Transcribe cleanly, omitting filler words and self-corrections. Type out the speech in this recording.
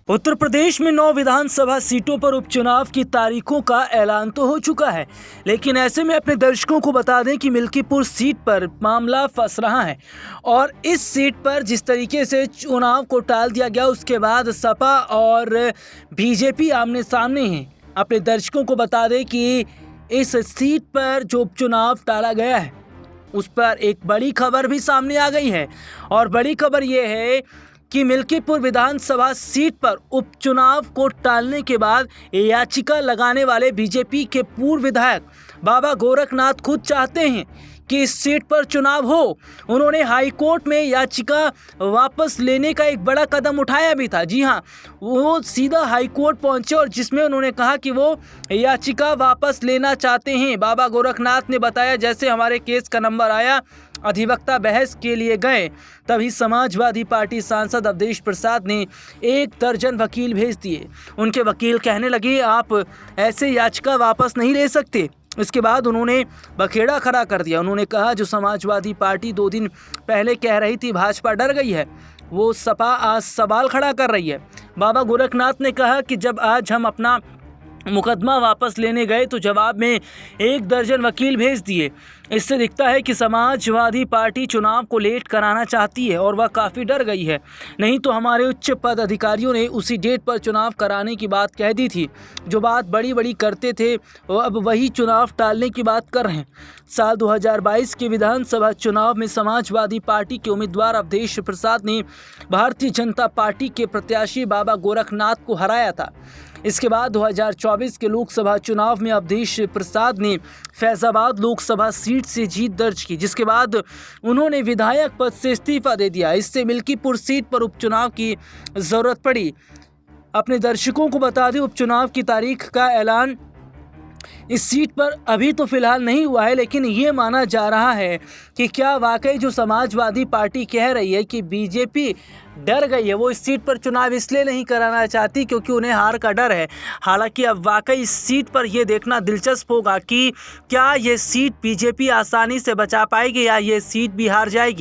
उत्तर प्रदेश में 9 विधानसभा सीटों पर उपचुनाव की तारीखों का ऐलान तो हो चुका है, लेकिन ऐसे में अपने दर्शकों को बता दें कि मिल्कीपुर सीट पर मामला फंस रहा है। और इस सीट पर जिस तरीके से चुनाव को टाल दिया गया, उसके बाद सपा और बीजेपी आमने सामने हैं। अपने दर्शकों को बता दें कि इस सीट पर जो उपचुनाव टाला गया है, उस पर एक बड़ी खबर भी सामने आ गई है। और बड़ी खबर ये है कि मिल्कीपुर विधानसभा सीट पर उपचुनाव को टालने के बाद याचिका लगाने वाले बीजेपी के पूर्व विधायक बाबा गोरखनाथ खुद चाहते हैं कि इस सीट पर चुनाव हो। उन्होंने हाई कोर्ट में याचिका वापस लेने का एक बड़ा कदम उठाया भी था। जी हां, वो सीधा हाई कोर्ट पहुंचे और जिसमें उन्होंने कहा कि वो याचिका वापस लेना चाहते हैं। बाबा गोरखनाथ ने बताया, जैसे हमारे केस का नंबर आया, अधिवक्ता बहस के लिए गए, तभी समाजवादी पार्टी सांसद अवधेश प्रसाद ने 1 दर्जन वकील भेज दिए। उनके वकील कहने लगे, आप ऐसे याचिका वापस नहीं ले सकते। इसके बाद उन्होंने बखेड़ा खड़ा कर दिया। उन्होंने कहा, जो समाजवादी पार्टी 2 दिन पहले कह रही थी भाजपा डर गई है, वो सपा आज सवाल खड़ा कर रही है। बाबा गोरखनाथ ने कहा कि जब आज हम अपना मुकदमा वापस लेने गए तो जवाब में 1 दर्जन वकील भेज दिए। इससे दिखता है कि समाजवादी पार्टी चुनाव को लेट कराना चाहती है और वह काफ़ी डर गई है। नहीं तो हमारे उच्च पद अधिकारियों ने उसी डेट पर चुनाव कराने की बात कह दी थी। जो बात बड़ी बड़ी करते थे, वो अब वही चुनाव टालने की बात कर रहे हैं। साल 2022 के विधानसभा चुनाव में समाजवादी पार्टी के उम्मीदवार अवधेश प्रसाद ने भारतीय जनता पार्टी के प्रत्याशी बाबा गोरखनाथ को हराया था। इसके बाद 2024 के लोकसभा चुनाव में अवधेश प्रसाद ने फैजाबाद लोकसभा सीट से जीत दर्ज की, जिसके बाद उन्होंने विधायक पद से इस्तीफा दे दिया। इससे मिल्कीपुर सीट पर उपचुनाव की ज़रूरत पड़ी। अपने दर्शकों को बता दें, उपचुनाव की तारीख का ऐलान इस सीट पर अभी तो फिलहाल नहीं हुआ है, लेकिन ये माना जा रहा है कि क्या वाकई जो समाजवादी पार्टी कह रही है कि बीजेपी डर गई है, वो इस सीट पर चुनाव इसलिए नहीं कराना चाहती क्योंकि उन्हें हार का डर है। हालांकि अब वाकई इस सीट पर यह देखना दिलचस्प होगा कि क्या ये सीट बीजेपी आसानी से बचा पाएगी या ये सीट भी हार जाएगी।